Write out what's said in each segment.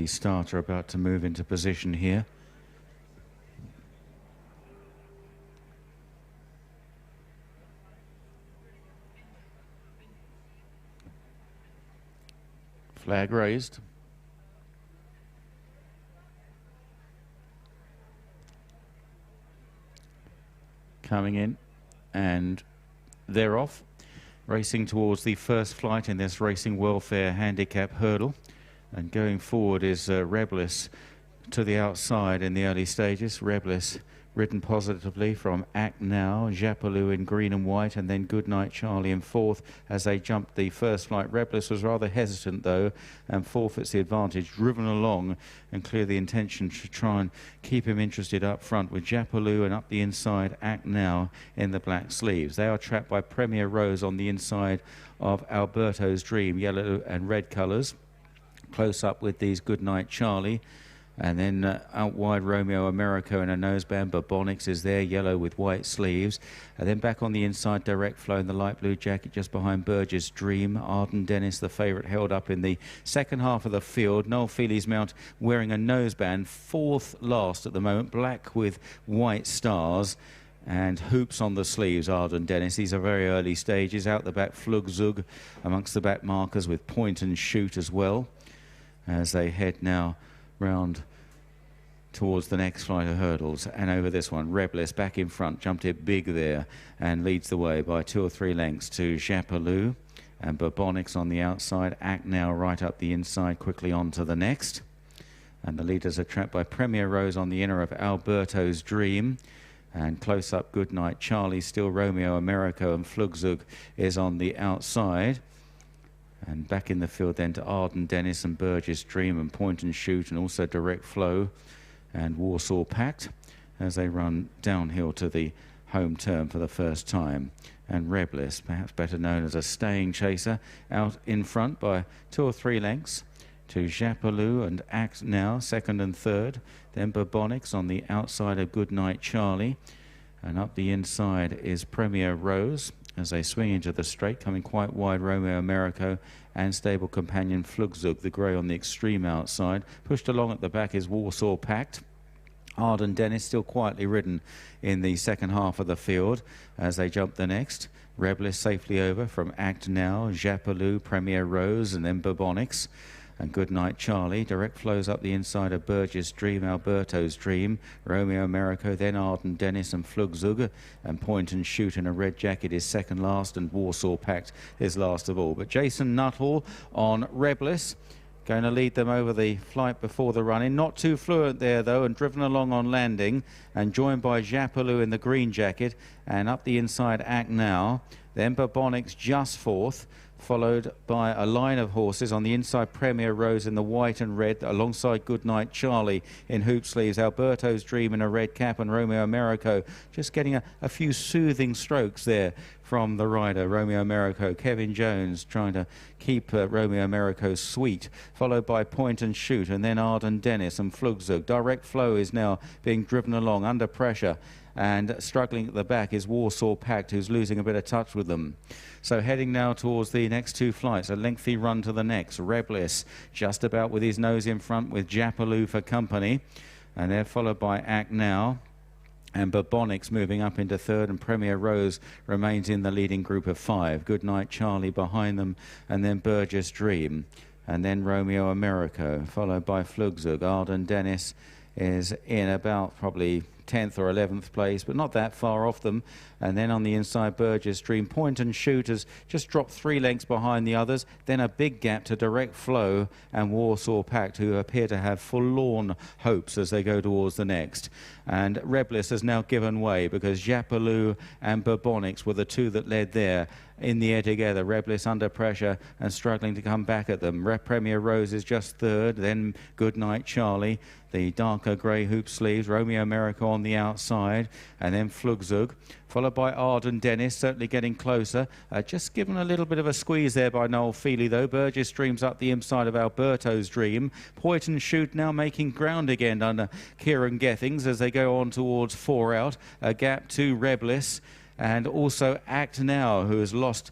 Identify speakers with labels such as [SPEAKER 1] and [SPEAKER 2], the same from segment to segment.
[SPEAKER 1] early starter about to move into position here. Flag raised. Coming in, and they're off, racing towards the first flight in this Racing Welfare Handicap Hurdle. And going forward is Reblis to the outside in the early stages. Reblis ridden positively from Act Now, Japalou in green and white, and then Goodnight Charlie in fourth as they jumped the first flight. Reblis was rather hesitant though, and forfeits the advantage, driven along and clear the intention to try and keep him interested up front with Japalou, and up the inside Act Now in the black sleeves. They are trapped by Premier Rose on the inside of Alberto's Dream, yellow and red colours. Close up with these Goodnight Charlie. And then out wide Romeo Americo in a noseband. Bourbonix is there, yellow with white sleeves. And then back on the inside, Direct Flow in the light blue jacket just behind Burgess Dream. Arden Dennis, the favourite, held up in the second half of the field. Noel Feely's mount wearing a noseband, fourth last at the moment, black with white stars. And hoops on the sleeves, Arden Dennis. These are very early stages. Out the back, Flugzug amongst the back markers with Point and Shoot as well, as they head now round towards the next flight of hurdles. And over this one, Reblis back in front, jumped it big there and leads the way by 2 or 3 lengths to Japalou. And Bourbonix on the outside. Act Now right up the inside, quickly on to the next. And the leaders are trapped by Premier Rose on the inner of Alberto's Dream. And close up, Goodnight Charlie, still Romeo Americo, and Flugzug is on the outside. And back in the field then to Arden Dennis and Burgess Dream and Point and Shoot, and also Direct Flow and Warsaw Pact as they run downhill to the home turn for the first time. And Reblis, perhaps better known as a staying chaser, out in front by 2 or 3 lengths to Japalou and Act Now, second and third. Then Bourbonix on the outside of Goodnight Charlie. And up the inside is Premier Rose as they swing into the straight, coming quite wide, Romeo Americo and stable companion Flugzug, the grey on the extreme outside. Pushed along at the back is Warsaw Pact. Arden Dennis still quietly ridden in the second half of the field as they jump the next. Reblis safely over from Act Now, Japalou, Premier Rose, and then Bourbonix. And Goodnight Charlie. Direct Flows up the inside of Burgess Dream, Alberto's Dream, Romeo Americo, then Arden Dennis and Flugzug, and Point and Shoot in a red jacket is second last, and Warsaw Pact is last of all. But Jason Nuttall on Reblis, going to lead them over the flight before the run-in. Not too fluent there though, and driven along on landing, and joined by Japalou in the green jacket, and up the inside Act Now. Then Bourbonix just fourth, followed by a line of horses on the inside, Premier Rose in the white and red, alongside Goodnight Charlie in hoop sleeves, Alberto's Dream in a red cap, and Romeo Americo just getting a few soothing strokes there from the rider, Romeo Americo. Kevin Jones trying to keep Romeo Americo sweet, followed by Point and Shoot, and then Arden Dennis and Flugzug. Direct Flow is now being driven along under pressure, and struggling at the back is Warsaw Pact, who's losing a bit of touch with them. So heading now towards the next 2 flights, a lengthy run to the next. Reblis just about with his nose in front with Japalou for company, and they're followed by Act Now. And Bourbonix moving up into third, and Premier Rose remains in the leading group of 5. Goodnight Charlie behind them, and then Burgess Dream, and then Romeo Americo, followed by Flugzug. Arden Dennis is in about probably 10th or 11th place, but not that far off them. And then on the inside, Burgess Dream. Point and Shoot has just dropped 3 lengths behind the others. Then a big gap to Direct Flow and Warsaw Pact, who appear to have forlorn hopes as they go towards the next. And Reblis has now given way because Japalou and Bourbonix were the 2 that led there in the air together. Reblis under pressure and struggling to come back at them. Premier Rose is just third, then Goodnight Charlie, the darker grey hoop sleeves, Romeo Americo on the outside, and then Flugzug, followed by Arden Dennis, certainly getting closer. Just given a little bit of a squeeze there by Noel Feely though. Burgess Dream's up the inside of Alberto's Dream. Point and Shoot now making ground again under Kieran Gethings as they go on towards 4 out. A gap to Reblis, and also Act Now, who has lost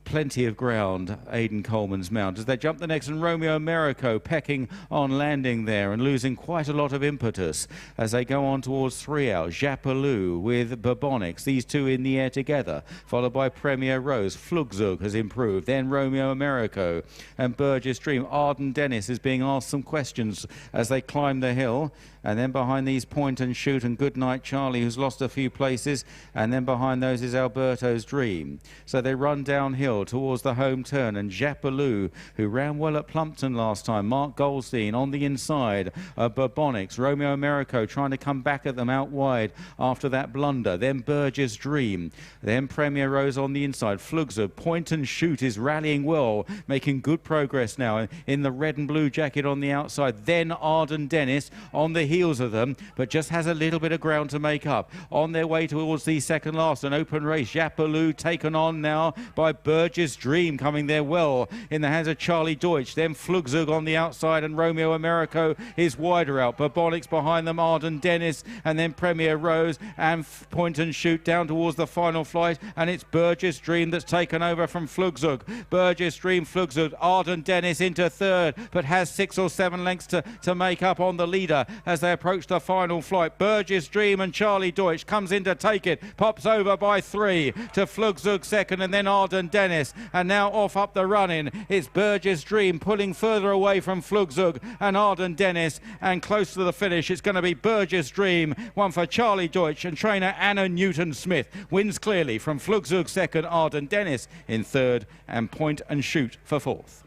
[SPEAKER 1] plenty of ground, Aidan Coleman's mount. As they jump the next, and Romeo Americo pecking on landing there and losing quite a lot of impetus as they go on towards 3 out. Japalou with Bourbonics, these two in the air together, followed by Premier Rose. Flugzug has improved, then Romeo Americo and Burgess Dream. Arden Dennis is being asked some questions as they climb the hill, and then behind these Point and Shoot and Goodnight Charlie, who's lost a few places, and then behind those is Alberto's Dream. So they run downhill towards the home turn, and Japalou, who ran well at Plumpton last time, Mark Goldstein on the inside of Bourbonics. Romeo Americo trying to come back at them out wide after that blunder. Then Burgess Dream, then Premier Rose on the inside. Flugzer, Point and Shoot is rallying well, making good progress now in the red and blue jacket on the outside. Then Arden Dennis on the heels of them, but just has a little bit of ground to make up. On their way towards the second last, an open race. Japalou taken on now by Burgess Dream, coming there well in the hands of Charlie Deutsch. Then Flugzug on the outside, and Romeo Americo is wider out. Bourbonics behind them, Arden Dennis, and then Premier Rose and Point and Shoot down towards the final flight, and it's Burgess Dream that's taken over from Flugzug. Burgess Dream, Flugzug, Arden Dennis into third, but has 6 or 7 lengths to make up on the leader as they approach the final flight. Burgess Dream and Charlie Deutsch comes in to take it, pops over by 3 to Flugzug second, and then Arden Dennis, and now off up the run-in. It's Burgess Dream pulling further away from Flugzug and Arden Dennis, and close to the finish it's going to be Burgess Dream, one for Charlie Deutsch, and trainer Anna Newton-Smith wins clearly from Flugzug second, Arden Dennis in third, and Point and Shoot for fourth.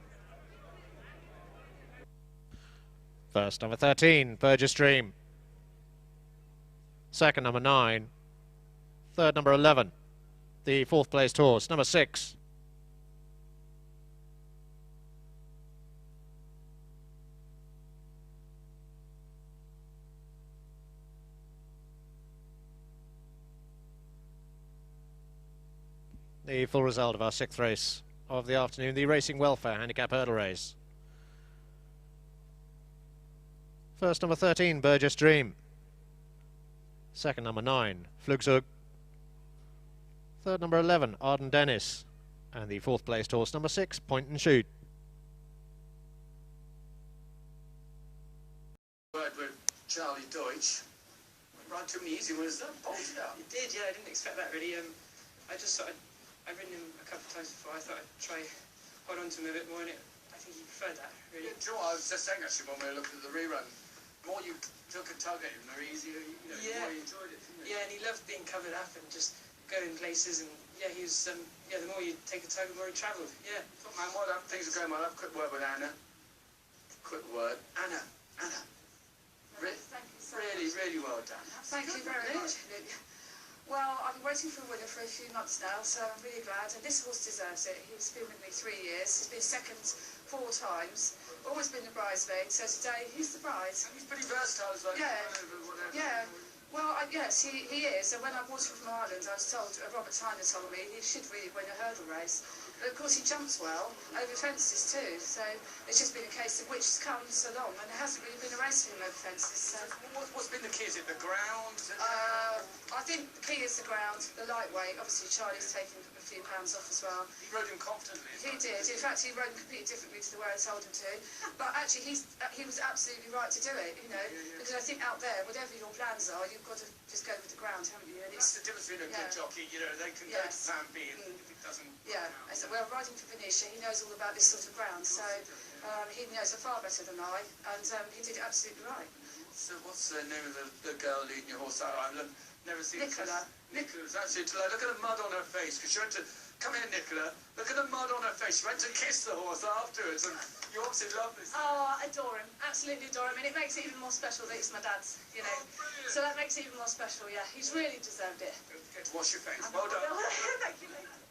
[SPEAKER 2] First, number 13, Burgess Dream. Second, number 9. Third, number 11. The fourth placed horse, number 6. The full result of our 6th race of the afternoon, the Racing Welfare Handicap Hurdle Race. First, number 13, Burgess Dream. Second, number 9, Flugzug. Third, number 11, Arden Dennis. And the fourth placed horse, number 6, Point and Shoot.
[SPEAKER 3] Word with Charlie Deutsch. Right, took me easy, was that? Bolted out.
[SPEAKER 4] It did, yeah, I didn't expect that really. I just thought I'd ridden him a couple of times before. I thought I'd try hold on to him a bit more, and I think he preferred that, really.
[SPEAKER 3] Yeah, do you know what I was just saying actually when we were looking at the rerun? The more you took a tug at him, the easier, you know,
[SPEAKER 4] yeah.
[SPEAKER 3] the more you enjoyed it, didn't you?
[SPEAKER 4] Yeah, and he loved being covered up and just going places, and yeah, he was, yeah, the more you take a tug, the more he travelled, yeah.
[SPEAKER 3] Look, man, well done. Things are going well. I'll have a quick word with Anna. Quick word. Anna.
[SPEAKER 5] Thank you so
[SPEAKER 3] Really,
[SPEAKER 5] much.
[SPEAKER 3] really well done.
[SPEAKER 5] Thank you very much. Well, I've been waiting for a winner for a few months now, so I'm really glad. And this horse deserves it. He's been with me 3 years. He's been second 4 times. Always been the bridesmaid. So today, he's the bride.
[SPEAKER 3] And he's pretty versatile as well.
[SPEAKER 5] Yeah.
[SPEAKER 3] Whatever.
[SPEAKER 5] Yeah. Well, yes, he is. And when I brought him from Ireland, I was told, Robert Tyner told me, he should really win a hurdle race. But of course, he jumps well over fences too. So it's just been a case of which has come so long, and there hasn't really been a race for him over fences. So.
[SPEAKER 3] What's been the key? Is it the ground?
[SPEAKER 5] I think the key is the ground, the lightweight. Obviously, Charlie's taken a few pounds off as well.
[SPEAKER 3] He rode him confidently.
[SPEAKER 5] He did. In fact, he rode completely differently to the way I told him to. But actually, he was absolutely right to do it, you know. Because I think out there, whatever your plans are, you've got to just go with the ground, haven't you? And
[SPEAKER 3] That's the difference between a good jockey, you know, they can go to plan B, and if it doesn't
[SPEAKER 5] yeah. I said, well, riding for Venetia, he knows all about this sort of ground, so he knows it far better than I, and he did it absolutely right.
[SPEAKER 3] So what's the name of the girl leading your horse out? I've never seen
[SPEAKER 5] Nicola.
[SPEAKER 3] Nicola's absolutely. Look at the mud on her face, because she went to, come here Nicola, look at the mud on her face. She went to kiss the horse afterwards, and you obviously love this.
[SPEAKER 5] Oh, I adore him, absolutely adore him, and it makes it even more special that it's my dad's, you know.
[SPEAKER 3] Brilliant.
[SPEAKER 5] So that makes it even more special, yeah. He's really deserved it.
[SPEAKER 3] Get to wash your face. Well done.
[SPEAKER 5] Thank you, mate.